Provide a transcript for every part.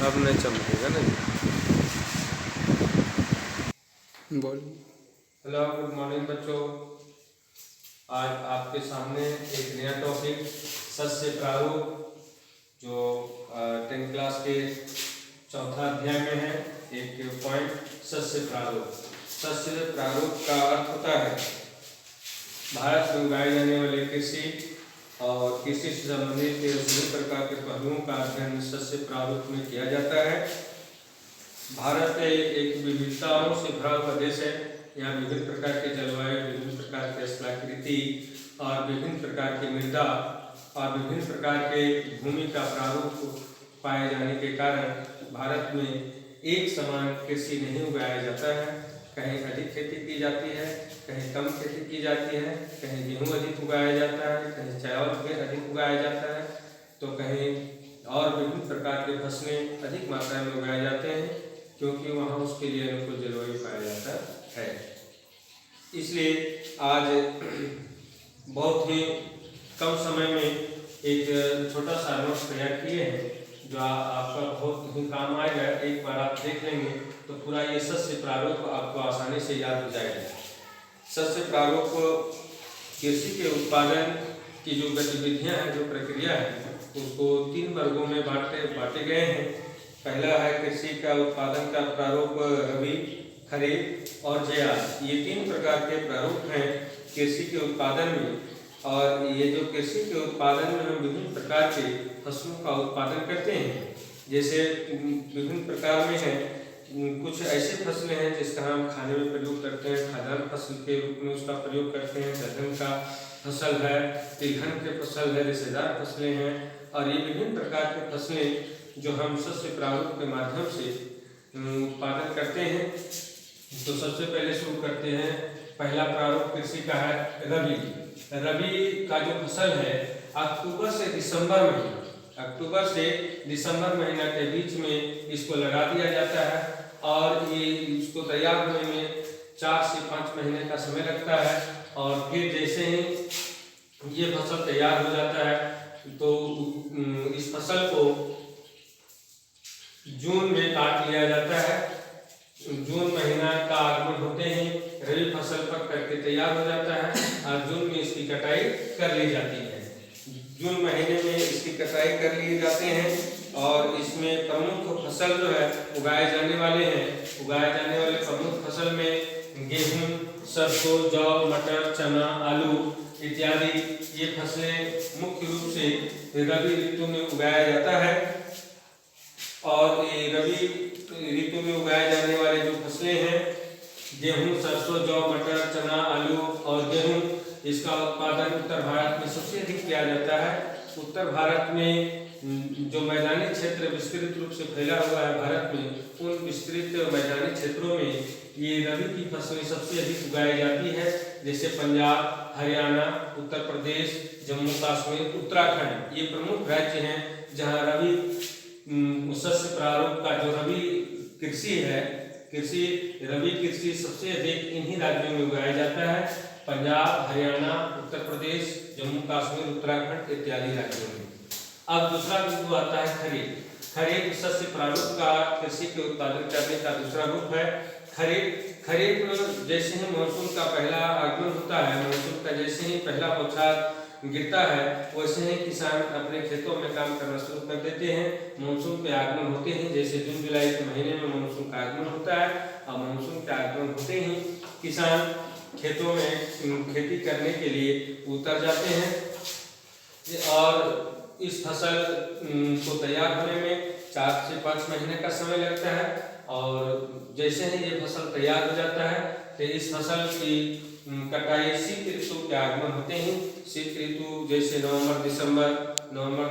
अब नहीं चमकेगा ना। बोल। हेलो, गुड मॉर्निंग बच्चों। आज आपके सामने एक नया टॉपिक सस्य प्रारूप जो 10th क्लास के चौथा अध्याय में है। एक पॉइंट सस्य प्रारूप। सस्य प्रारूप का अर्थ होता है भारत में उगाए जाने वाले कृषि और कृषि से संबंधित विभिन्न प्रकार के पहलुओं का अध्ययन सस्य प्रारूप में किया जाता है। भारत एक विविधताओं से भरा हुआ देश है। यहाँ विभिन्न प्रकार के जलवायु, विभिन्न प्रकार की स्थलाकृति और विभिन्न प्रकार की मृदा और विभिन्न प्रकार के भूमि का प्रारूप पाए जाने के कारण भारत में एक समान कृषि नहीं उगाया जाता है। कहीं अधिक खेती की जाती है, कहीं कम खेती की जाती है, कहीं गेहूँ अधिक उगाया जाता है, कहीं चावल अधिक उगाया जाता है, तो कहीं और विभिन्न प्रकार के फसलें अधिक मात्रा में उगाए जाते हैं, क्योंकि वहाँ उसके लिए अनुकूल जलवायु पाया जाता है। इसलिए आज बहुत ही कम समय में एक छोटा सा नोट्स तैयार किए हैं जो आपका बहुत ही काम आएगा। एक बार आप देख लेंगे तो पूरा ये सस्य प्रारूप आपको आसानी से याद हो जाएगा। सस्य प्रारूप कृषि के उत्पादन की जो गतिविधियां हैं, जो प्रक्रिया है, उसको 3 वर्गों में बांटे गए हैं। पहला है कृषि का उत्पादन का प्रारूप रबी, खरीफ और जायद। ये 3 प्रकार के प्रारूप हैं कृषि के उत्पादन में। और ये जो कृषि के उत्पादन में हम विभिन्न प्रकार के फसलों का उत्पादन करते हैं। जैसे विभिन्न प्रकार में है, कुछ ऐसे फसलें हैं जिसका हम खाने में प्रयोग करते हैं, खाद्यान्न फसल के रूप में उसका प्रयोग करते हैं। दलहन का फसल है, तिलहन के फसल है, रेशेदार फसलें हैं और ये विभिन्न प्रकार के फसलें जो हम सस्य प्रारूप के माध्यम से उत्पादन करते हैं। तो सबसे पहले शुरू करते हैं। पहला प्रारूप कृषि का है रबी। रबी का जो फसल है अक्टूबर से दिसंबर महीना के बीच में इसको लगा दिया जाता है और ये इसको तैयार होने में 4 से 5 महीने का समय लगता है। और फिर जैसे ही ये फसल तैयार हो जाता है तो इस फसल को जून में काट लिया जाता है। जून महीना का आगमन होते ही रबी फसल पक करके तैयार हो जाता है और जून में इसकी कटाई कर ली जाती है। जून महीने में इसकी कटाई कर लिए जाते हैं और इसमें प्रमुख फसल जो है उगाए जाने वाले प्रमुख फसल में गेहूं, सरसों, जौ, मटर, चना, आलू इत्यादि ये फसलें मुख्य रूप से रबी ऋतु में उगाया जाता है। और ये रबी ऋतु में उगाए जाने वाले जो फसलें हैं, गेहूं, सरसों, जौ, मटर, चना, आलू और गेहूं, इसका उत्पादन उत्तर भारत में सबसे अधिक किया जाता है। उत्तर भारत में जो मैदानी क्षेत्र विस्तृत रूप से फैला हुआ है भारत में, उन विस्तृत मैदानी क्षेत्रों में ये रबी की फसलें सबसे अधिक उगाई जाती है। जैसे पंजाब, हरियाणा, उत्तर प्रदेश, जम्मू कश्मीर, उत्तराखंड, ये प्रमुख राज्य हैं जहाँ रबी सस्य प्रारूप का जो रबी कृषि है, रबी कृषि सबसे अधिक इन्हीं राज्यों में उगाया जाता है। पंजाब, हरियाणा, उत्तर प्रदेश, जम्मू कश्मीर, उत्तराखंड इत्यादि राज्यों में। अब दूसरा बिंदु आता है खरीफ। खरीफ सस्य प्रारूप का कृषि के उत्पादन करने का दूसरा रूप है। खरीफ जैसे ही मानसून का पहला आगमन होता है, मानसून का जैसे ही पहला बौछार गिरता है, वैसे ही किसान अपने खेतों में काम करना शुरू कर देते हैं। मानसून के आगमन होते ही, जैसे जून जुलाई के महीने में मानसून का आगमन होता है और मानसून के आगमन होते ही किसान खेतों में खेती करने के लिए उतर जाते हैं और इस फसल को तैयार होने में 4 से 5 महीने का समय लगता है। और जैसे ही ये फसल तैयार हो जाता है तो इस फसल की कटाई शीत ऋतु के आगमन होते ही, शीत ऋतु जैसे नवंबर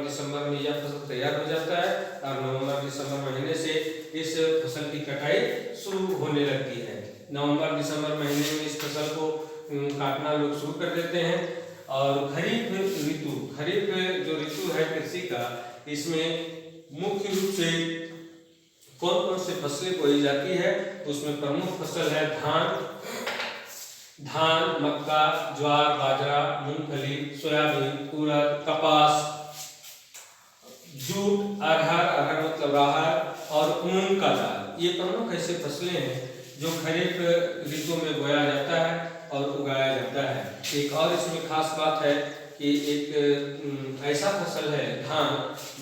दिसंबर में यह फसल तैयार हो जाता है और नवंबर-दिसंबर महीने से इस फसल की कटाई शुरू होने लगती है। नवंबर-दिसंबर महीने में इस फसल को काटना लोग शुरू कर देते हैं। और खरीफ जो ऋतु है कृषि का, इसमें मुख्य रूप से कौन कौन से फसलें बोई जाती है, उसमें प्रमुख फसल है धान, मक्का, ज्वार, बाजरा, मूंगफली, सोयाबीन, उड़द, कपास, जूट, अरहर मतलब राहर और मूंग का दाल, ये प्रमुख ऐसी फसलें हैं जो खरीफ ऋतु में बोया जाता है और उगाया जाता है। एक और इसमें खास बात है कि एक ऐसा फसल है धान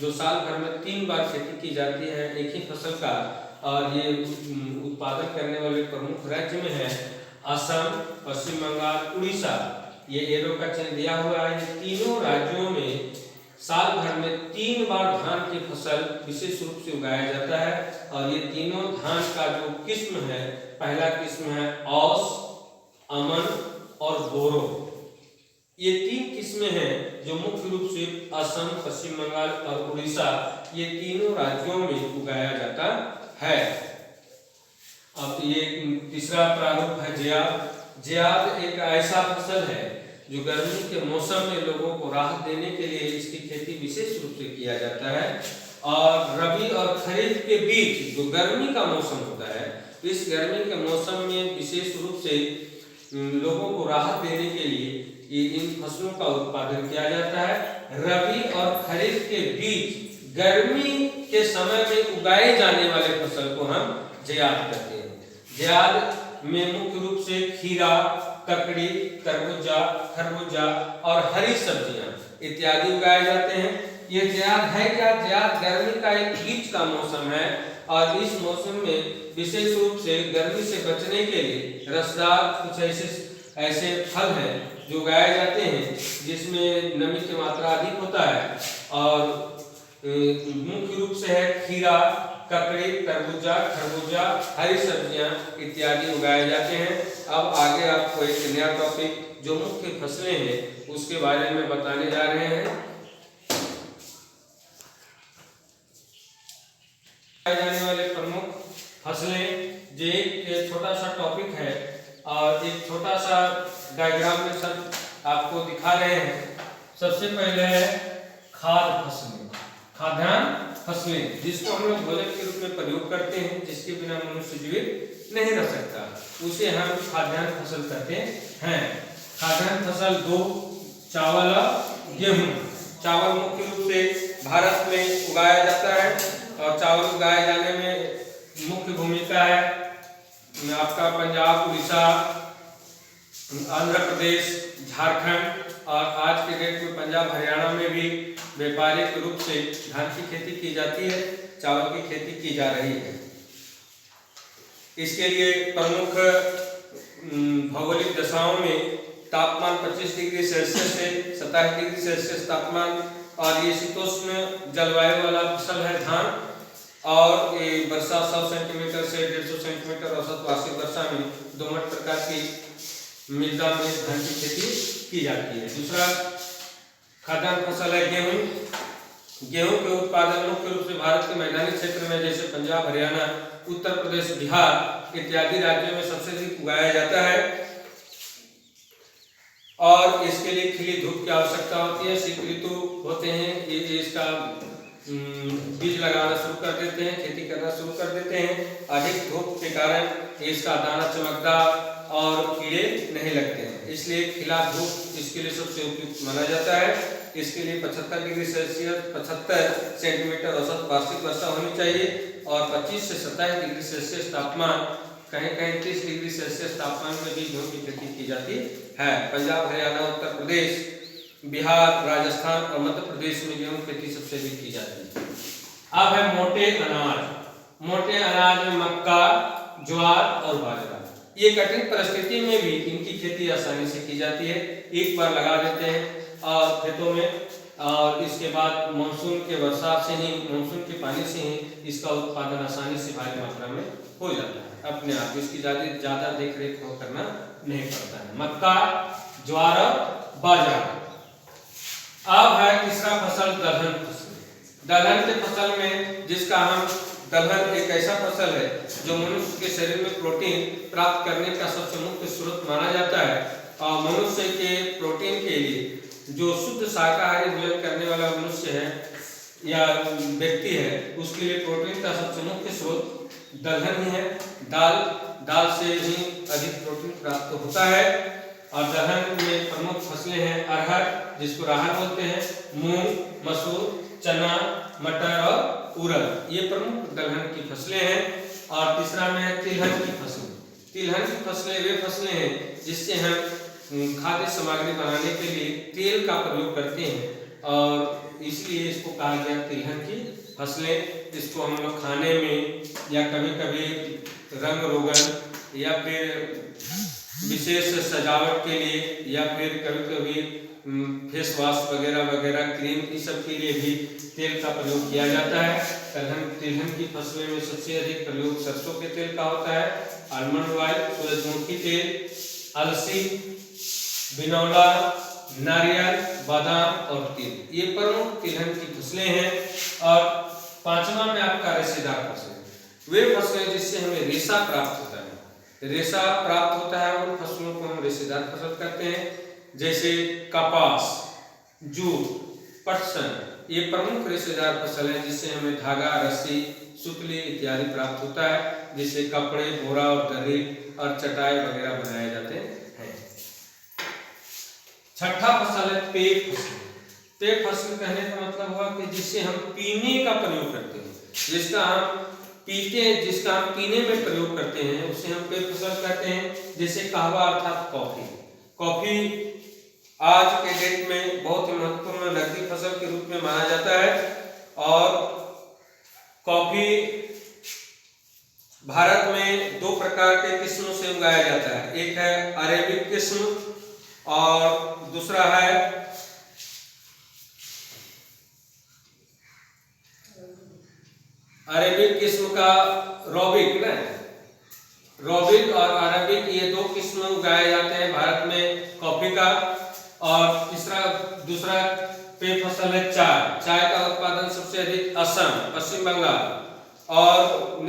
जो साल भर में 3 बार खेती की जाती है एक ही फसल का, और ये उत्पादन करने वाले प्रमुख राज्य में है असम, पश्चिम बंगाल, उड़ीसा। ये एरो का चिन्ह दिया हुआ है। ये तीनों राज्यों में साल भर में 3 बार धान की फसल विशेष रूप से उगाया जाता है। और ये तीनों धान का जो किस्म है, पहला किस्म है औस, अमन और बोरो। ये 3 किस्में हैं जो मुख्य रूप से असम, पश्चिम बंगाल और उड़ीसा, ये तीनों राज्यों में उगाया जाता है। अब ये तीसरा प्रारूप है जियाद। जियाद एक ऐसा फसल है जो गर्मी के मौसम में लोगों को राहत देने के लिए इसकी खेती विशेष रूप से किया जाता है। और रबी और खरीफ के बीच जो गर्मी का मौसम होता है, इस गर्मी के मौसम में विशेष रूप से लोगों को राहत देने के लिए इन फसलों का उत्पादन किया जाता है। रबी और खरीफ के बीच गर्मी के समय में उगाए जाने वाले फसल को हम जियाद कहते हैं। जियाद में मुख्य रूप से खीरा, ककड़ी, तरबूजा, खरबूजा और हरी सब्जियां इत्यादि उगाए जाते हैं। ये जियाद है क्या? जियाद गर्मी का एक बीच का मौसम है और इस मौसम में विशेष रूप से गर्मी से बचने के लिए रसदार कुछ ऐसे फल हैं जो उगाए जाते हैं जिसमें नमी की मात्रा अधिक होता है। और मुख्य रूप से है खीरा, ककड़ी, तरबूजा, खरबूजा, हरी सब्जियां इत्यादि उगाए जाते हैं। अब आगे आपको एक नया टॉपिक जो मुख्य फसलें हैं उसके बारे में बताने जा रहे हैं। जाने वाले प्रमुख फसलें जो एक छोटा सा टॉपिक है और एक छोटा सा डायग्राम में सब आपको दिखा रहे हैं। सबसे पहले है खाद्य फसलें, खाद्यान्न फसलें, जिसको हम लोग भोजन के रूप में प्रयोग करते हैं, जिसके बिना मनुष्य जीवित नहीं रह सकता, उसे हम खाद्यान्न फसल कहते हैं। खाद्यान्न फसल 2 चावल और गेहूं। चावल मुख्य रूप से भारत में उगाया जाता है और चावल उगाए जाने में मुख्य भूमिका है आपका पंजाब, उड़ीसा, आंध्र प्रदेश, झारखंड और आज के डेट में पंजाब, हरियाणा में भी व्यापारिक रूप से धान की खेती की जाती है, चावल की खेती की जा रही है। इसके लिए प्रमुख भौगोलिक दशाओं में तापमान 25 डिग्री सेल्सियस से 27 डिग्री सेल्सियस तापमान, और ये शीतोष्ण जलवायु वाला फसल है धान। और ये वर्षा 100 सेंटीमीटर से 150 सेंटीमीटर औसत वार्षिक वर्षा में दोमट प्रकार की मृदा में धान की खेती की जाती है। दूसरा खाद्यान्न फसल है गेहूं। गेहूं के उत्पादन मुख्य रूप से भारत के मैदानी क्षेत्र में जैसे पंजाब, हरियाणा, उत्तर प्रदेश, बिहार इत्यादि राज्यों में सबसे अधिक उगाया जाता है। और इसके लिए खिली धूप की आवश्यकता होती है। शीत ऋतु होते हैं, ये इसका बीज लगाना शुरू कर देते हैं, खेती करना शुरू कर देते हैं। अधिक धूप के कारण इसका दाना चमकदार और कीड़े नहीं लगते हैं, इसलिए खिला धूप इसके लिए सबसे उपयुक्त माना जाता है। इसके लिए 75 डिग्री सेल्सियस 75 सेंटीमीटर औसत वार्षिक वर्षा होनी चाहिए और 25 से 27 डिग्री सेल्सियस तापमान, कहीं कहीं 30 डिग्री सेल्सियस तापमान में भी गेहूं की खेती की जाती है। पंजाब, हरियाणा, उत्तर प्रदेश, बिहार, राजस्थान और मध्य प्रदेश में गेहूं की खेती सबसे अधिक की जाती है। अब है मोटे अनाज। मोटे अनाज में मक्का, ज्वार और बाजरा। ये कठिन परिस्थिति में भी इनकी खेती आसानी से की जाती है। एक बार लगा देते हैं और खेतों में, और इसके बाद मानसून के वर्षा से ही, मानसून के पानी से ही इसका उत्पादन आसानी से भारी मात्रा में हो जाता है अपने आप। इसकी ज्यादा देख रेख करना नहीं पड़ता है। मक्का, ज्वार और बाजरा। अब है तीसरा फसल दलहन फसल। दलहन के फसल में जिसका हम दलहन एक ऐसा फसल है जो मनुष्य के शरीर में प्रोटीन प्राप्त करने का सबसे मुख्य स्रोत माना जाता है। और मनुष्य के प्रोटीन के लिए जो शुद्ध शाकाहारी भोजन करने वाला मनुष्य है या व्यक्ति है, उसके लिए प्रोटीन का सबसे मुख्य स्रोत दलहन ही है। दाल से ही अधिक प्रोटीन प्राप्त होता है। और दलहन में प्रमुख फसलें हैं अरहर, जिसको राहर बोलते हैं, मूंग, मसूर, चना, मटर और उड़द, ये प्रमुख दलहन की फसलें हैं। और तीसरा में है तिलहन की फसलें। तिलहन की फसलें वे फसलें हैं जिससे हम खाद्य सामग्री बनाने के लिए तेल का प्रयोग करते हैं, और इसलिए इसको कहा गया तिलहन की फसलें। इसको हम लोग खाने में या कभी कभी रंग रोगन या फिर विशेष सजावट के लिए या फिर कभी कभी फेस वॉश वगैरह वगैरह क्रीम, इस सब के लिए भी तेल का प्रयोग किया जाता है। तिलहन की फसलों में सबसे अधिक प्रयोग सरसों के तेल का होता है, आलमंड ऑयल, सूरजमुखी तेल, अलसी, बिनौला, नारियल, बादाम और तिल, ये प्रमुख तिलहन की फसलें हैं। और पांचवा में आपका रेशेदार फसलें, वे फसलें जिससे हमें रेशा प्राप्त होता है। रेशा प्राप्त होता है उन फसलों को हम रेशेदार फसल कहते हैं, जैसे कपास, जूट, पटसन, ये प्रमुख रेशेदार फसल है जिससे हमें धागा, रस्सी, सुतली इत्यादि प्राप्त होता है, जिससे कपड़े, बोरा और दरी और चटाई वगैरह बनाए जाते हैं। छठा फसल है पेय फसल। पेय फसल कहने का मतलब हुआ कि जिससे हम पीने का प्रयोग करते हैं, जिसका हम पीने में प्रयोग करते हैं, उसे हम पेय फसल कहते हैं। जैसे कहवा अर्थात कॉफी। कॉफी आज के डेट में बहुत ही महत्वपूर्ण नकदी फसल के रूप में माना जाता है। और कॉफी भारत में दो प्रकार के किस्मों से उगाया जाता है, एक है अरेबिक किस्म और दूसरा है अरेबिक किस्म का रोबिक रोबिक और अरेबिक, ये दो किस्म उगाए जाते हैं भारत में कॉफी का। और दूसरा पेय फसल है चाय। चाय का उत्पादन सबसे अधिक असम, पश्चिम बंगाल और